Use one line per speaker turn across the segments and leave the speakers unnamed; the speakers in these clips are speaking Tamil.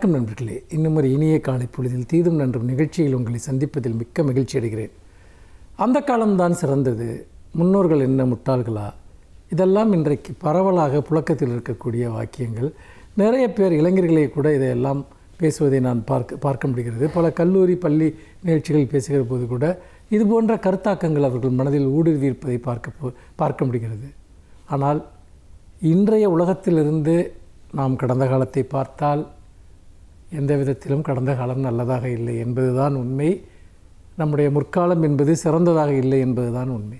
வணக்கம் நண்பர்களே. இன்னும் ஒரு இனிய காலை பொழுதில் தீதும் நன்றும் நிகழ்ச்சியில் உங்களை சந்திப்பதில் மிக்க மகிழ்ச்சி அடைகிறேன். அந்த காலம்தான் சிறந்தது, முன்னோர்கள் என்ன முட்டாள்களா, இதெல்லாம் இன்றைக்கு பரவலாக புழக்கத்தில் இருக்கக்கூடிய வாக்கியங்கள். நிறைய பேர் இளைஞர்களே கூட இதையெல்லாம் பேசுவதை நான் பார்க்க முடிகிறது. பல கல்லூரி பள்ளி நிகழ்ச்சிகள் பேசுகிற போது கூட இது போன்ற கருத்தாக்கங்கள் அவர்கள் மனதில் ஊடுருவி இருப்பதை பார்க்க முடிகிறது. ஆனால் இன்றைய உலகத்திலிருந்து நாம் கடந்த காலத்தை பார்த்தால் எந்த விதத்திலும் கடந்த காலம் நல்லதாக இல்லை என்பதுதான் உண்மை. நம்முடைய முற்காலம் என்பது சிறந்ததாக இல்லை என்பதுதான் உண்மை.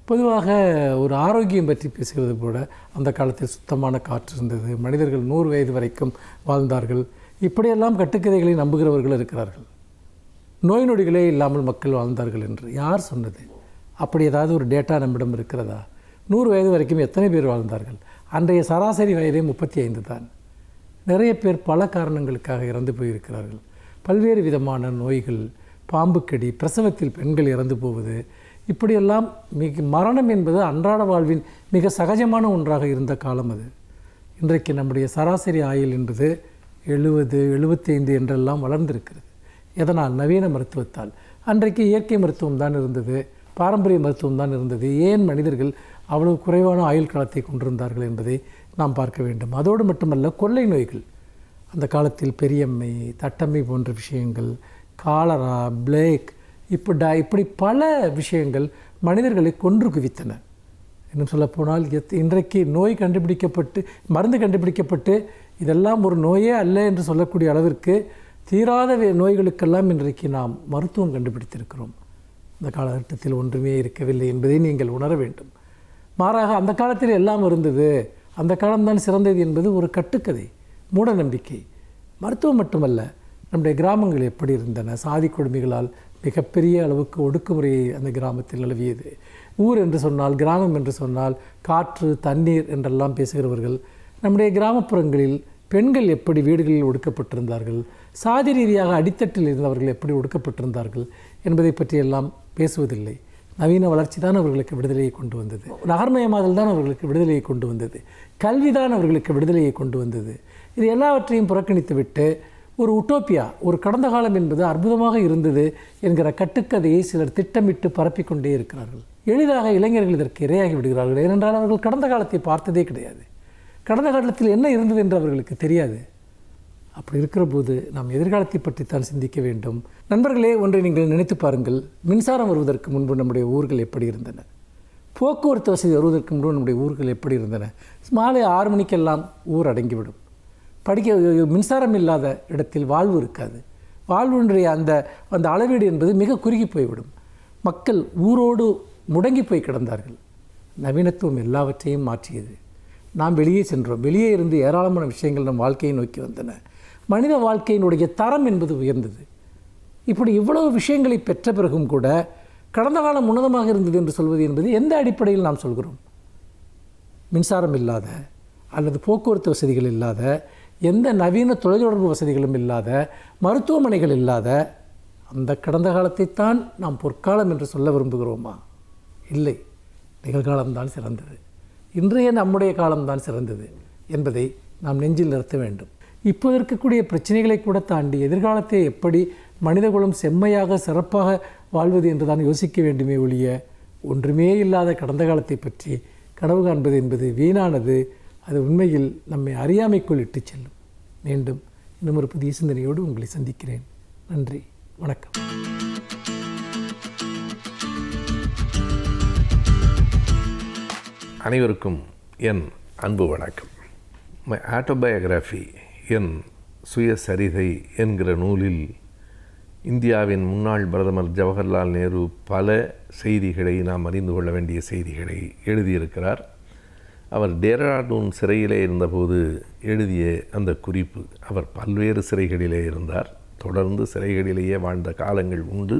பொதுவாக ஒரு ஆரோக்கியம் பற்றி பேசுகிறது கூட, அந்த காலத்தில் சுத்தமான காற்று இருந்தது, மனிதர்கள் 100 வயது வரைக்கும் வாழ்ந்தார்கள், இப்படியெல்லாம் கட்டுக்கதைகளை நம்புகிறவர்கள் இருக்கிறார்கள். நோய் நொடிகளே இல்லாமல் மக்கள் வாழ்ந்தார்கள் என்று யார் சொன்னது? அப்படி ஏதாவது ஒரு டேட்டா நம்மிடம் இருக்கிறதா? 100 வயது வரைக்கும் எத்தனை பேர் வாழ்ந்தார்கள்? அன்றைய சராசரி வயதே 35 தான். நிறைய பேர் பல காரணங்களுக்காக இறந்து போயிருக்கிறார்கள். பல்வேறு விதமான நோய்கள், பாம்புக்கடி, பிரசவத்தில் பெண்கள் இறந்து போவது, இப்படியெல்லாம் மரணம் என்பது அன்றாட வாழ்வின் மிக சகஜமான ஒன்றாக இருந்த காலம் அது. இன்றைக்கு நம்முடைய சராசரி ஆயுள் என்பது 70, 75 என்றெல்லாம் வளர்ந்திருக்கிறது. எதனால்? நவீன மருத்துவத்தால். அன்றைக்கு இயற்கை மருத்துவம் தான் இருந்தது, பாரம்பரிய மருத்துவம் தான் இருந்தது. ஏன் மனிதர்கள் அவ்வளவு குறைவான ஆயுள் காலத்தை கொண்டிருந்தார்கள் என்பதை நாம் பார்க்க வேண்டும். அதோடு மட்டுமல்ல, கொள்ளை நோய்கள் அந்த காலத்தில் பெரியம்மை, தட்டம்மை போன்ற விஷயங்கள், காலரா, பிளேக், இப்படி பல விஷயங்கள் மனிதர்களை கொன்று குவித்தன. இன்னும் சொல்லப்போனால் இன்றைக்கு நோய் கண்டுபிடிக்கப்பட்டு, மருந்து கண்டுபிடிக்கப்பட்டு, இதெல்லாம் ஒரு நோயே அல்ல என்று சொல்லக்கூடிய அளவிற்கு தீராத நோய்களுக்கெல்லாம் இன்றைக்கு நாம் மருத்துவம் கண்டுபிடித்திருக்கிறோம். அந்த காலகட்டத்தில் ஒன்றுமே இருக்கவில்லை என்பதை நீங்கள் உணர வேண்டும். மாறாக அந்த காலத்தில் எல்லாம் இருந்தது, அந்த காலம்தான் சிறந்தது என்பது ஒரு கட்டுக்கதை, மூட நம்பிக்கை. மருத்துவம் மட்டுமல்ல, நம்முடைய கிராமங்கள் எப்படி இருந்தன, சாதி கொடுமைகளால் மிகப்பெரிய அளவுக்கு ஒடுக்குமுறையை அந்த கிராமத்தில் நிலவியது. ஊர் என்று சொன்னால், கிராமம் என்று சொன்னால் காற்று, தண்ணீர் என்றெல்லாம் பேசுகிறவர்கள் நம்முடைய கிராமப்புறங்களில் பெண்கள் எப்படி வீடுகளில் ஒடுக்கப்பட்டிருந்தார்கள், சாதி ரீதியாக அடித்தட்டில் இருந்தவர்கள் எப்படி ஒடுக்கப்பட்டிருந்தார்கள் என்பதை பற்றியெல்லாம் பேசுவதில்லை. நவீன வளர்ச்சி தான் அவர்களுக்கு விடுதலையை கொண்டு வந்தது, நகர்மயமாதல் தான் அவர்களுக்கு விடுதலையை கொண்டு வந்தது, கல்வி தான் அவர்களுக்கு விடுதலையை கொண்டு வந்தது. இது எல்லாவற்றையும் புறக்கணித்து விட்டு ஒரு உட்டோப்பியா, ஒரு கடந்த காலம் என்பது அற்புதமாக இருந்தது என்கிற கட்டுக்கதையை சிலர் திட்டமிட்டு பரப்பிக்கொண்டே இருக்கிறார்கள். எளிதாக இளைஞர்கள் இதற்கு இரையாகி விடுகிறார்கள். ஏனென்றால் அவர்கள் கடந்த காலத்தை பார்த்ததே கிடையாது, கடந்த காலத்தில் என்ன இருந்தது என்று அவர்களுக்கு தெரியாது. அப்படி இருக்கிற போது நாம் எதிர்காலத்தை பற்றித்தான் சிந்திக்க வேண்டும். நண்பர்களே, ஒன்றை நீங்கள் நினைத்து பாருங்கள். மின்சாரம் வருவதற்கு முன்பு நம்முடைய ஊர்கள் எப்படி இருந்தன? போக்குவரத்து வசதி வருவதற்கு முன்பு நம்முடைய ஊர்கள் எப்படி இருந்தன? மாலை 6 மணிக்கெல்லாம் ஊர் அடங்கிவிடும். மின்சாரம் இல்லாத இடத்தில் வாழ்வு இருக்காது. வாழ்வுடைய அந்த அளவீடு என்பது மிக குறுகி போய்விடும். மக்கள் ஊரோடு முடங்கி போய் கிடந்தார்கள். நவீனத்துவம் எல்லாவற்றையும் மாற்றியது. நாம் வெளியே சென்றோம். வெளியே இருந்து ஏராளமான விஷயங்கள் நம் வாழ்க்கையை நோக்கி வந்தன. மனித வாழ்க்கையினுடைய தரம் என்பது உயர்ந்தது. இப்படி இவ்வளவு விஷயங்களை பெற்ற பிறகும் கூட கடந்த காலம் உன்னதமாக இருந்தது என்று சொல்வது என்பது எந்த அடிப்படையில் நாம் சொல்கிறோம்? மின்சாரம் இல்லாத அல்லது போக்குவரத்து வசதிகள் இல்லாத, எந்த நவீன தொலைத்தொடர்பு வசதிகளும் இல்லாத, மருத்துவமனைகள் இல்லாத அந்த கடந்த காலத்தைத்தான் நாம் பொற்காலம் என்று சொல்ல விரும்புகிறோமா? இல்லை, நிகழ்காலம்தான் சிறந்தது, இன்றைய நம்முடைய காலம்தான் சிறந்தது என்பதை நாம் நெஞ்சில் நிறுத்த வேண்டும். இப்போது இருக்கக்கூடிய பிரச்சனைகளை கூட தாண்டி எதிர்காலத்தை எப்படி மனிதகுலம் செம்மையாக சிறப்பாக வாழ்வது என்று தான் யோசிக்க வேண்டுமே ஒழிய, ஒன்றுமே இல்லாத கடந்த காலத்தை பற்றி கனவு காண்பது என்பது வீணானது. அது உண்மையில் நம்மை அறியாமைக்குள் இட்டு செல்லும். மீண்டும் இன்னும் ஒரு புதிய சிந்தனையோடு உங்களை சந்திக்கிறேன். நன்றி, வணக்கம்.
அனைவருக்கும் என் அன்பு வணக்கம். மை ஆட்டோபயோகிராஃபி, என் சுயசரிதை என்கிற நூலில் இந்தியாவின் முன்னாள் பிரதமர் ஜவஹர்லால் நேரு பல செய்திகளை, நாம் அறிந்து கொள்ள வேண்டிய செய்திகளை எழுதியிருக்கிறார். அவர் டேராடூன் சிறையிலே இருந்தபோது எழுதிய அந்த குறிப்பு, அவர் பல்வேறு சிறைகளிலே இருந்தார், தொடர்ந்து சிறைகளிலேயே வாழ்ந்த காலங்கள் உண்டு.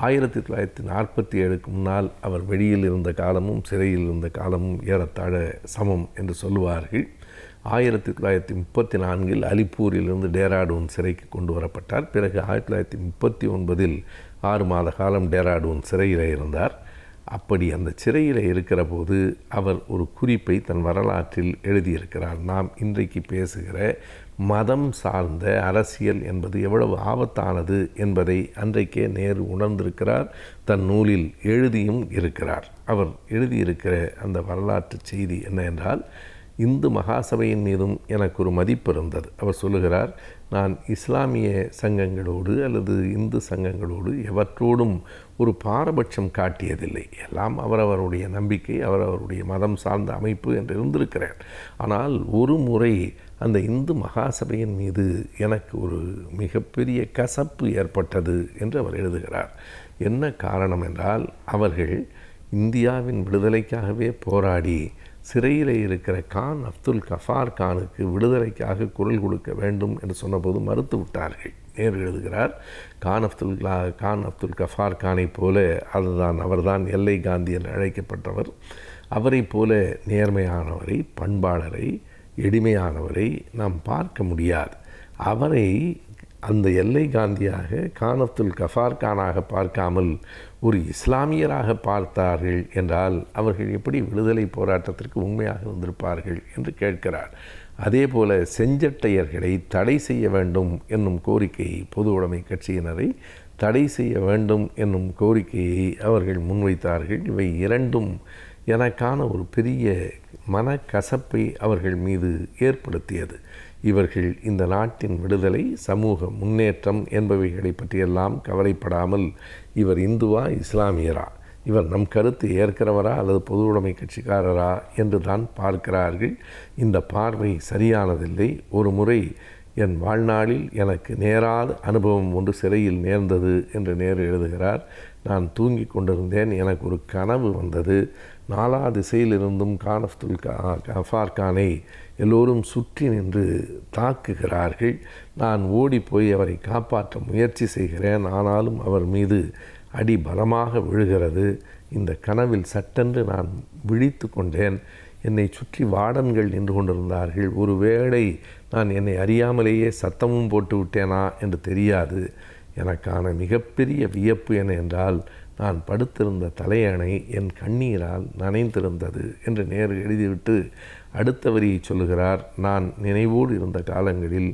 1947க்கு முன்னால் அவர் வெளியில் இருந்த காலமும் சிறையில் இருந்த காலமும் ஏறத்தாழ சமம் என்று சொல்லுவார்கள். 1934 அலிப்பூரிலிருந்து டேராடூன் சிறைக்கு கொண்டு வரப்பட்டார். பிறகு 1939 6 மாத காலம் டேராடூன் சிறையில் இருந்தார். அப்படி அந்த சிறையில் இருக்கிற போது அவர் ஒரு குறிப்பை தன் வரலாற்றில் எழுதியிருக்கிறார். நாம் இன்றைக்கு பேசுகிற மதம் சார்ந்த அரசியல் என்பது எவ்வளவு ஆபத்தானது என்பதை அன்றைக்கே நேரு உணர்ந்திருக்கிறார், தன் நூலில் எழுதியும் இருக்கிறார். அவர் எழுதியிருக்கிற அந்த வரலாற்று செய்தி என்ன என்றால், இந்து மகாசபையின் மீதும் எனக்கு ஒரு மதிப்பு இருந்தது. அவர் சொல்லுகிறார், நான் இஸ்லாமிய சங்கங்களோடு அல்லது இந்து சங்கங்களோடு எவற்றோடும் ஒரு பாரபட்சம் காட்டியதில்லை. எல்லாம் அவரவருடைய நம்பிக்கை, அவரவருடைய மதம் சார்ந்த அமைப்பு என்று இருந்திருக்கிறேன். ஆனால் ஒரு முறை அந்த இந்து மகாசபையின் மீது எனக்கு ஒரு மிகப்பெரிய கசப்பு ஏற்பட்டது என்று அவர் எழுதுகிறார். என்ன காரணம் என்றால், அவர்கள் இந்தியாவின் விடுதலைக்காகவே போராடி சிறையில் இருக்கிற கான் அப்துல் கஃபார் கானுக்கு விடுதலைக்காக குரல் கொடுக்க வேண்டும் என்று சொன்னபோது மறுத்து விட்டார்கள். நேரு எழுதுகிறார், கான் அப்துல் கஃபார் கானை போல அவர்தான் எல்லை காந்தி என்று அழைக்கப்பட்டவர். அவரை போல நேர்மையானவரை, பண்பாளரை, எளிமையானவரை நாம் பார்க்க முடியாது. அவரை அந்த எல்லை காந்தியாக, கான் அப்துல் கஃபார் கானாக பார்க்காமல் ஒரு இஸ்லாமியராக பார்த்தார்கள் என்றால் அவர்கள் எப்படி விடுதலை போராட்டத்திற்கு உண்மையாக இருந்திருப்பார்கள் என்று கேட்கிறார். அதே போல செஞ்சட்டையர்களை தடை செய்ய வேண்டும் என்னும் கோரிக்கையை, பொது உடைமை கட்சியினரை தடை செய்ய வேண்டும் என்னும் கோரிக்கையை அவர்கள் முன்வைத்தார்கள். இவை இரண்டும் எனக்கான ஒரு பெரிய மனக்கசப்பை அவர்கள் மீது ஏற்படுத்தியது. இவர்கள் இந்த நாட்டின் விடுதலை, சமூக முன்னேற்றம் என்பவைகளை பற்றியெல்லாம் கவலைப்படாமல் இவர் இந்துவா இஸ்லாமியரா, இவர் நம் கருத்து ஏற்கிறவரா அல்லது பொது உடைமை கட்சிக்காரரா என்று தான் பார்க்கிறார்கள். இந்த பார்வை சரியானதில்லை. ஒரு முறை என் வாழ்நாளில் எனக்கு நேராத அனுபவம் ஒன்று சிறையில் நேர்ந்தது என்று நேரு எழுதுகிறார். நான் தூங்கி கொண்டிருந்தேன். எனக்கு ஒரு கனவு வந்தது. நாலா திசையிலிருந்தும் கான் அப்துல் கஃபார் கானை எல்லோரும் சுற்றி நின்று தாக்குகிறார்கள். நான் ஓடிப்போய் அவரை காப்பாற்ற முயற்சி செய்கிறேன். ஆனாலும் அவர் மீது அடி பலமாக விழுகிறது. இந்த கனவில் சட்டென்று நான் விழித்து கொண்டேன். என்னை சுற்றி வார்டன்கள் நின்று கொண்டிருந்தார்கள். ஒருவேளை நான் என்னை அறியாமலேயே சத்தமும் போட்டு விட்டேனா என்று தெரியாது. எனக்கான மிகப்பெரிய வியப்பு என்ன என்றால், நான் படுத்திருந்த தலையணை என் கண்ணீரால் நனைந்திருந்தது என்று நேரு எழுதிவிட்டு அடுத்த வரியை சொல்லுகிறார். நான் நினைவோடு இருந்த காலங்களில்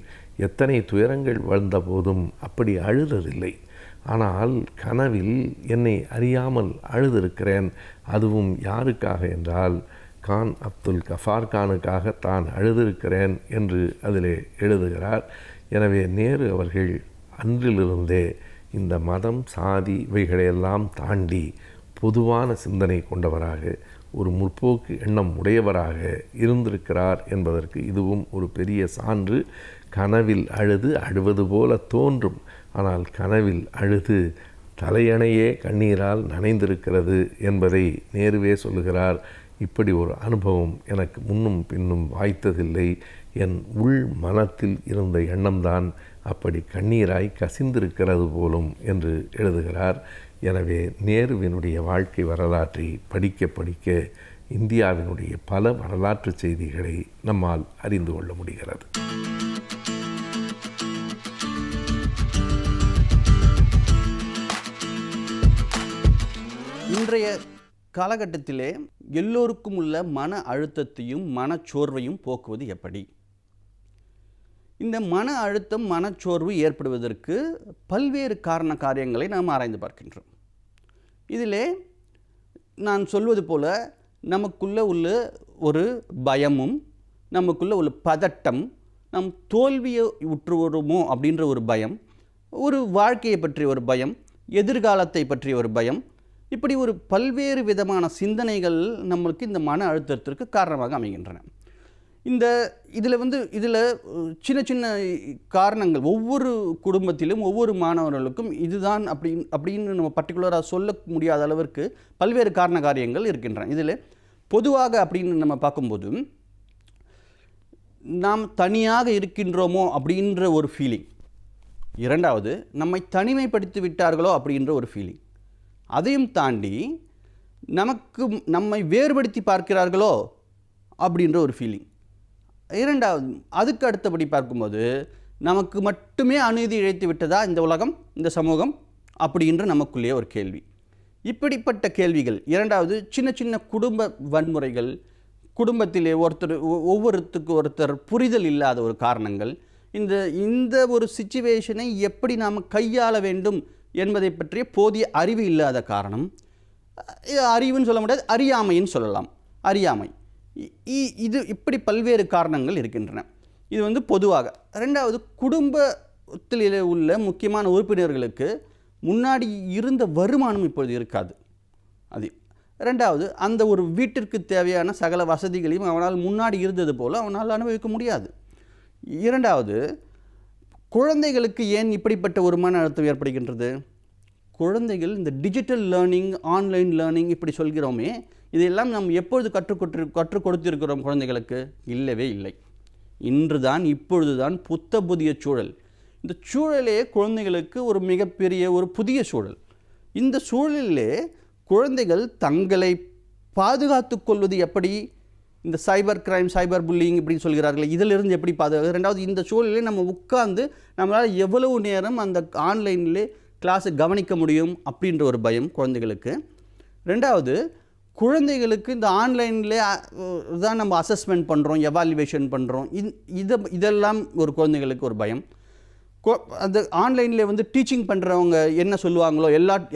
எத்தனை துயரங்கள் வாழ்ந்த போதும் அப்படி அழுததில்லை. ஆனால் கனவில் என்னை அறியாமல் அழுதிருக்கிறேன். அதுவும் யாருக்காக என்றால், கான் அப்துல் கஃபார் கானுக்காக தான் அழுதிருக்கிறேன் என்று அதிலே எழுதுகிறார். எனவே நேரு அவர்கள் அன்றிலிருந்தே இந்த மதம், சாதி இவைகளையெல்லாம் தாண்டி பொதுவான சிந்தனை கொண்டவராக, ஒரு முற்போக்கு எண்ணம் உடையவராக இருந்திருக்கிறார் என்பதற்கு இதுவும் ஒரு பெரிய சான்று. கனவில் அழுவது போல தோன்றும், ஆனால் கனவில் அழுது தலையணையே கண்ணீரால் நனைந்திருக்கிறது என்பதை நேருவே சொல்லுகிறார். இப்படி ஒரு அனுபவம் எனக்கு முன்னும் பின்னும் வாய்த்ததில்லை. என் உள் மனத்தில் இருந்த எண்ணம்தான் அப்படி கண்ணீராய் கசிந்திருக்கிறது போலும் என்று எழுதுகிறார். எனவே நேருவினுடைய வாழ்க்கை வரலாற்றை படிக்க படிக்க இந்தியாவினுடைய பல வரலாற்று செய்திகளை நம்மால் அறிந்து கொள்ள முடிகிறது.
இன்றைய காலகட்டத்திலே எல்லோருக்கும் உள்ள மன அழுத்தத்தையும் மனச்சோர்வையும் போக்குவது எப்படி? இந்த மன அழுத்தம், மனச்சோர்வு ஏற்படுவதற்கு பல்வேறு காரியங்களை நாம் ஆராய்ந்து பார்க்கின்றோம். இதிலே நான் சொல்வது போல நமக்குள்ள உள்ள ஒரு பயமும், நமக்குள்ள உள்ள பதட்டம், நம் தோல்வியை உற்றுவருமோ அப்படின்ற ஒரு பயம், ஒரு வாழ்க்கையை பற்றிய ஒரு பயம், எதிர்காலத்தை பற்றிய ஒரு பயம், இப்படி ஒரு பல்வேறு விதமான சிந்தனைகள் நம்மளுக்கு இந்த மன அழுத்தத்திற்கு காரணமாக அமைகின்றன. இதில் சின்ன சின்ன காரணங்கள் ஒவ்வொரு குடும்பத்திலும் ஒவ்வொரு மாணவர்களுக்கும் இதுதான் அப்படின்னு நம்ம பர்டிகுலராக சொல்ல முடியாத அளவிற்கு பல்வேறு காரியங்கள் இருக்கின்றன. இதில் பொதுவாக அப்படின்னு நம்ம பார்க்கும்போது, நாம் தனியாக இருக்கின்றோமோ அப்படின்ற ஒரு ஃபீலிங், இரண்டாவது நம்மை தனிமைப்படுத்தி விட்டார்களோ அப்படின்ற ஒரு ஃபீலிங், அதையும் தாண்டி நம்மை வேறுபடுத்தி பார்க்கிறார்களோ அப்படின்ற ஒரு ஃபீலிங், இரண்டாவது அதுக்கு அடுத்தபடி பார்க்கும்போது நமக்கு மட்டுமே அநீதி இழைத்து விட்டதா இந்த உலகம், இந்த சமூகம் அப்படின்ற நமக்குள்ளே ஒரு கேள்வி. இப்படிப்பட்ட கேள்விகள். இரண்டாவது சின்ன சின்ன குடும்ப வன்முறைகள், குடும்பத்திலே ஒருத்தருக்கு ஒருத்தர் புரிதல் இல்லாத ஒரு காரணங்கள், இந்த இந்த ஒரு சிச்சுவேஷனை எப்படி நாம் கையாள வேண்டும் என்பதை பற்றிய போதிய அறிவு இல்லாத காரணம், அறிவுன்னு சொல்ல முடியாது, அறியாமைன்னு சொல்லலாம். அறியாமை. இது இப்படி பல்வேறு காரணங்கள் இருக்கின்றன. இது வந்து பொதுவாக. ரெண்டாவது, குடும்பத்தில் உள்ள முக்கியமான உறுப்பினர்களுக்கு முன்னாடி இருந்த வருமானம் இப்பொழுது இருக்காது. அது ரெண்டாவது, அந்த ஒரு வீட்டிற்கு தேவையான சகல வசதிகளையும் அவனால் முன்னாடி இருந்தது போல் அவனால் அனுபவிக்க முடியாது. இரண்டாவது, குழந்தைகளுக்கு ஏன் இப்படிப்பட்ட ஒரு மன அழுத்தம் ஏற்படுகின்றது? குழந்தைகள் இந்த டிஜிட்டல் லேர்னிங், ஆன்லைன் லேர்னிங் இப்படி சொல்கிறோமே, இதையெல்லாம் நாம் எப்பொழுது கற்றுக் கொடுத்திருக்கிறோம் குழந்தைகளுக்கு? இல்லவே இல்லை. இன்று தான், இப்பொழுது தான் புதிய சூழல். இந்த சூழலே குழந்தைகளுக்கு ஒரு மிகப்பெரிய ஒரு புதிய சூழல். இந்த சூழலிலே குழந்தைகள் தங்களை பாதுகாத்து கொள்வது எப்படி? இந்த சைபர் கிரைம், சைபர் புல்லிங் இப்படி சொல்கிறார்கள், இதிலிருந்து எப்படி பாதுகாக்க? ரெண்டாவது, இந்த சூழலிலே நம்ம உட்கார்ந்து நம்மளால் எவ்வளவு நேரம் அந்த ஆன்லைனிலே கிளாஸை கவனிக்க முடியும் அப்படின்ற ஒரு பயம் குழந்தைகளுக்கு. ரெண்டாவது, குழந்தைகளுக்கு இந்த ஆன்லைனில் தான் நம்ம அசஸ்மெண்ட் பண்ணுறோம், எவாலுவேஷன் பண்ணுறோம், இதெல்லாம் ஒரு குழந்தைகளுக்கு ஒரு பயம். அந்த ஆன்லைனில் வந்து டீச்சிங் பண்ணுறவங்க என்ன சொல்லுவாங்களோ,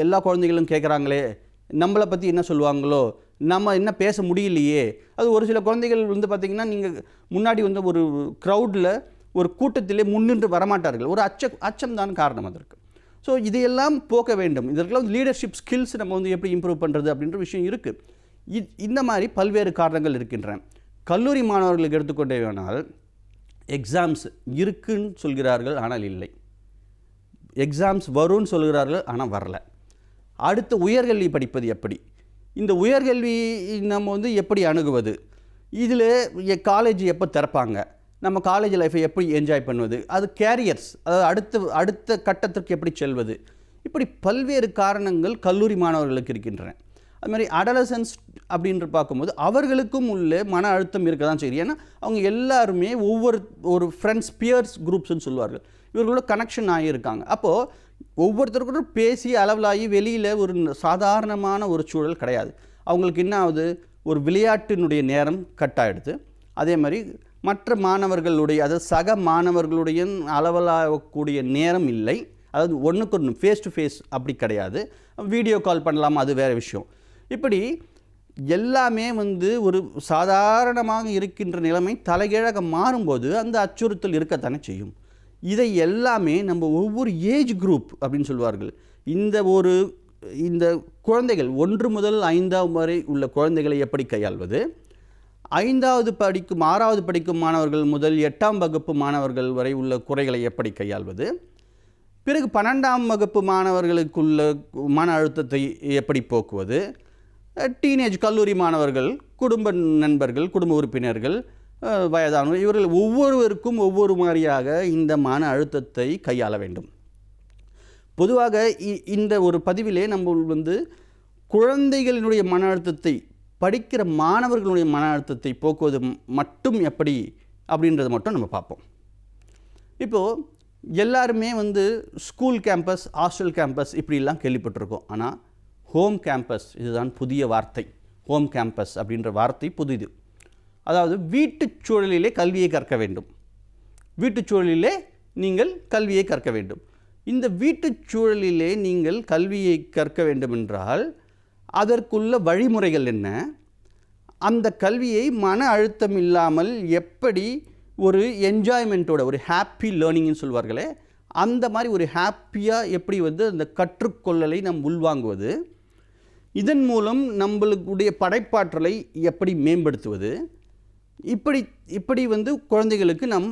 எல்லா குழந்தைகளும் கேட்குறாங்களே, நம்மளை பற்றி என்ன சொல்லுவாங்களோ, நம்ம என்ன பேச முடியலையே. அது ஒரு சில குழந்தைகள் வந்து பார்த்திங்கன்னா, நீங்கள் முன்னாடி வந்து ஒரு க்ரௌடில், ஒரு கூட்டத்திலே முன்னின்று வரமாட்டார்கள். ஒரு அச்சம் தான் காரணம் அதற்கு. ஸோ இதையெல்லாம் போக்க வேண்டும். இதற்கெல்லாம் லீடர்ஷிப் ஸ்கில்ஸ் நம்ம வந்து எப்படி இம்ப்ரூவ் பண்ணுறது அப்படின்ற விஷயம் இருக்குது. இந்த மாதிரி பல்வேறு காரணங்கள் இருக்கின்றன. கல்லூரி மாணவர்களுக்கு எடுத்துக்கொண்டே வேணால், எக்ஸாம்ஸ் இருக்குன்னு சொல்கிறார்கள், ஆனால் இல்லை. எக்ஸாம்ஸ் வரும்னு சொல்கிறார்கள், ஆனால் வரல. அடுத்து உயர்கல்வி படிப்பது எப்படி? இந்த உயர்கல்வி நம்ம வந்து எப்படி அணுகுவது? இதில் காலேஜ் எப்போ திறப்பாங்க? நம்ம காலேஜ் லைஃப்பை எப்படி என்ஜாய் பண்ணுவது? அது கேரியர்ஸ், அதாவது அடுத்த கட்டத்திற்கு எப்படி செல்வது? இப்படி பல்வேறு காரணங்கள் கல்லூரி மாணவர்களுக்கு இருக்கின்றன. அதுமாதிரி அடலசன்ஸ் அப்படின்னு பார்க்கும்போது அவர்களுக்கும் உள்ள மன அழுத்தம் இருக்க தான் சரி. ஏன்னா அவங்க எல்லாருமே ஒரு ஃப்ரெண்ட்ஸ், பியர்ஸ் குரூப்ஸ்ன்னு சொல்லுவார்கள், இவர்களோட கனெக்ஷன் ஆகியிருக்காங்க. அப்போது ஒவ்வொருத்தருக்கும் பேசி அளவலாகி வெளியில் ஒரு சாதாரணமான ஒரு சூழல் கிடையாது. அவங்களுக்கு என்ன ஆகுது? ஒரு விளையாட்டினுடைய நேரம் கட் ஆகிடுது. அதே மாதிரி மற்ற மாணவர்களுடைய, அதாவது சக மாணவர்களுடைய அளவலாகக்கூடிய நேரம் இல்லை. அதாவது ஒன்றுக்கு ஒன்று ஃபேஸ் டு ஃபேஸ் அப்படி கிடையாது. வீடியோ கால் பண்ணலாம், அது வேறு விஷயம். இப்படி எல்லாமே வந்து ஒரு சாதாரணமாக இருக்கின்ற நிலைமை தலைகீழாக மாறும்போது அந்த அச்சுறுத்தல் இருக்கத்தானே செய்யும். இதை எல்லாமே நம்ம ஒவ்வொரு ஏஜ் குரூப் அப்படின்னு சொல்வார்கள், இந்த குழந்தைகள் 1 முதல் 5ஆம் வரை உள்ள குழந்தைகளை எப்படி கையாள்வது, 5வது படிக்கும் 6வது படிக்கும் மாணவர்கள் முதல் 8ஆம் வகுப்பு மாணவர்கள் வரை உள்ள குறைகளை எப்படி கையாள்வது, பிறகு 12ஆம் வகுப்பு மாணவர்களுக்குள்ள மன அழுத்தத்தை எப்படி போக்குவது, டீனேஜ் கல்லூரி மாணவர்கள், குடும்ப நண்பர்கள், குடும்ப உறுப்பினர்கள், வயதானவர், இவர்கள் ஒவ்வொருவருக்கும் ஒவ்வொரு மாதிரியாக இந்த மன அழுத்தத்தை கையாள வேண்டும். பொதுவாக இந்த ஒரு பதிவிலே நம்ம வந்து குழந்தைகளினுடைய மன அழுத்தத்தை, படிக்கிற மாணவர்களுடைய மன அழுத்தத்தை போக்குவது மட்டும் எப்படி அப்படின்றத மட்டும் நம்ம பார்ப்போம். இப்போது எல்லாருமே வந்து ஸ்கூல் கேம்பஸ், ஹாஸ்டல் கேம்பஸ் இப்படிலாம் கேள்விப்பட்டிருக்கோம். ஆனால் ஹோம் கேம்பஸ், இதுதான் புதிய வார்த்தை. ஹோம் கேம்பஸ் அப்படின்ற வார்த்தை புதிது. அதாவது வீட்டுச் சூழலிலே கல்வியை கற்க வேண்டும். வீட்டுச் சூழலிலே நீங்கள் கல்வியை கற்க வேண்டும். இந்த வீட்டுச் சூழலிலே நீங்கள் கல்வியை கற்க வேண்டுமென்றால் அதற்குள்ள வழிமுறைகள் என்ன? அந்த கல்வியை மன அழுத்தம் இல்லாமல் எப்படி ஒரு என்ஜாய்மெண்ட்டோட, ஒரு ஹாப்பி லேர்னிங்னு சொல்வார்களே, அந்த மாதிரி ஒரு ஹாப்பியாக எப்படி வந்து அந்த கற்றுக்கொள்ளலை நாம் உள்வாங்குவது, இதன் மூலம் நம்மளுடைய படைப்பாற்றலை எப்படி மேம்படுத்துவது, இப்படி வந்து குழந்தைகளுக்கு நாம்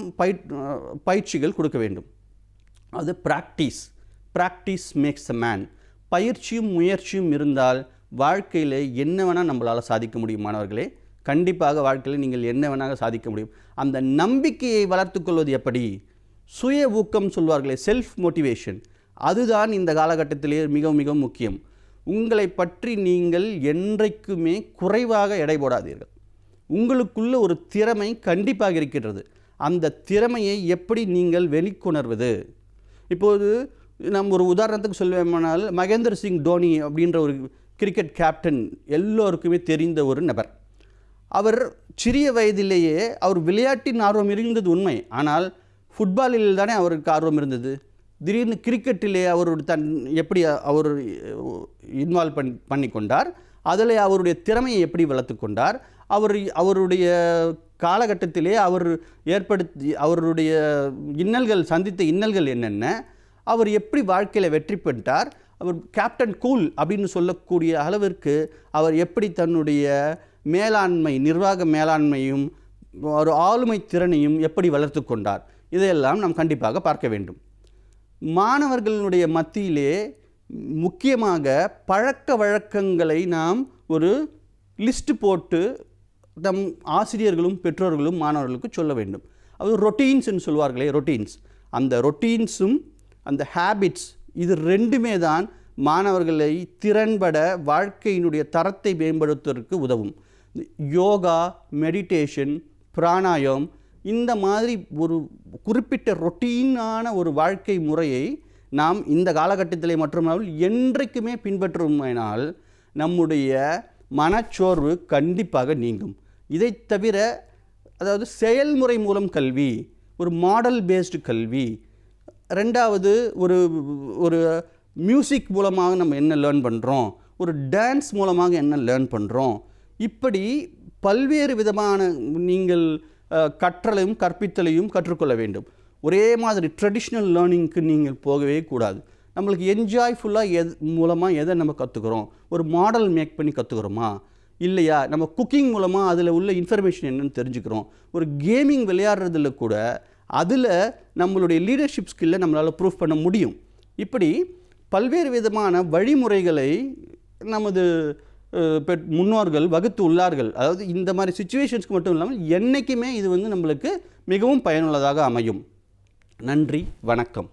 பயிற்சிகள் கொடுக்க வேண்டும். அது ப்ராக்டிஸ் மேக்ஸ் அ மேன். பயிற்சியும் முயற்சியும் இருந்தால் வாழ்க்கையில் என்ன வேணால் நம்மளால் சாதிக்க முடியும். மாணவர்களே, கண்டிப்பாக வாழ்க்கையில் நீங்கள் என்ன வேணால் சாதிக்க முடியும். அந்த நம்பிக்கையை வளர்த்து கொள்வது எப்படி? சுய ஊக்கம் சொல்வார்களே, செல்ஃப் மோட்டிவேஷன், அதுதான் இந்த காலகட்டத்திலே மிக மிக முக்கியம். உங்களை பற்றி நீங்கள் என்றைக்குமே குறைவாக எடை போடாதீர்கள். உங்களுக்குள்ள ஒரு திறமை கண்டிப்பாக இருக்கின்றது. அந்த திறமையை எப்படி நீங்கள் வெளிக்கொணர்வது? இப்போது நம்ம ஒரு உதாரணத்துக்கு சொல்வேமானால், மகேந்திர சிங் தோனி அப்படின்ற ஒரு கிரிக்கெட் கேப்டன் எல்லோருக்குமே தெரிந்த ஒரு நபர். அவர் சிறிய வயதிலேயே அவர் விளையாட்டின் ஆர்வம் இருந்தது உண்மை. ஆனால் ஃபுட்பாலில் தானே அவருக்கு ஆர்வம் இருந்தது. திடீர்னு கிரிக்கெட்டிலே எப்படி அவர் இன்வால்வ் பண்ணி கொண்டார், அதில் அவருடைய திறமையை எப்படி வளர்த்து கொண்டார், அவருடைய காலகட்டத்திலே அவருடைய சந்தித்த இன்னல்கள் என்னென்ன, அவர் எப்படி வாழ்க்கையில் வெற்றி பெற்றார், அவர் கேப்டன் கூல் அப்படின்னு சொல்லக்கூடிய அளவிற்கு அவர் எப்படி தன்னுடைய நிர்வாக மேலாண்மையும் ஒரு ஆளுமை திறனையும் எப்படி வளர்த்து கொண்டார், இதையெல்லாம் நாம் கண்டிப்பாக பார்க்க வேண்டும். மாணவர்களுடைய மத்தியிலே முக்கியமாக பழக்க வழக்கங்களை நாம் ஒரு லிஸ்ட் போட்டு நம் ஆசிரியர்களும் பெற்றோர்களும் மாணவர்களுக்கு சொல்ல வேண்டும். அது ரொட்டீன்ஸ்ன்னு சொல்வார்களே, ரொட்டீன்ஸ், அந்த ரொட்டீன்ஸும் அந்த ஹேபிட்ஸ், இது ரெண்டுமே தான் மாணவர்களை திறன்பட வாழ்க்கையினுடைய தரத்தை மேம்படுத்துவதற்கு உதவும். யோகா, மெடிடேஷன், பிராணாயம், இந்த மாதிரி ஒரு குறிப்பிட்ட ரொட்டீனான ஒரு வாழ்க்கை முறையை நாம் இந்த காலகட்டத்திலே மட்டுமல்ல என்றைக்குமே பின்பற்றுமானால் நம்முடைய மனச்சோர்வு கண்டிப்பாக நீங்கும். இதை தவிர அதாவது செயல்முறை மூலம் கல்வி, ஒரு மாடல் பேஸ்டு கல்வி, ரெண்டாவது ஒரு மியூசிக் மூலமாக நம்ம என்ன லேர்ன் பண்ணுறோம், ஒரு டான்ஸ் மூலமாக என்ன லேர்ன் பண்ணுறோம், இப்படி பல்வேறு விதமான நீங்கள் கற்றலையும் கற்பித்தலையும் கற்றுக்கொள்ள வேண்டும். ஒரே மாதிரி ட்ரெடிஷ்னல் லேர்னிங்க்கு நீங்கள் போகவே கூடாது. நம்மளுக்கு என்ஜாய்ஃபுல்லாக மூலமாக எதை நம்ம கற்றுக்குறோம், ஒரு மாடல் மேக் பண்ணி கற்றுக்குறோமா இல்லையா, நம்ம குக்கிங் மூலமாக அதில் உள்ள இன்ஃபர்மேஷன் என்னென்னு தெரிஞ்சுக்கிறோம், ஒரு கேமிங் விளையாடுறதுல கூட அதில் நம்மளுடைய லீடர்ஷிப் ஸ்கில்லை நம்மளால் ப்ரூவ் பண்ண முடியும். இப்படி பல்வேறு விதமான வழிமுறைகளை நமது முன்னோர்கள் வகுத்து உள்ளார்கள். அதாவது இந்த மாதிரி சிச்சுவேஷன்ஸ்க்கு மட்டும் இல்லாமல் என்றைக்குமே இது நம்மளுக்கு மிகவும் பயனுள்ளதாக அமையும். நன்றி, வணக்கம்.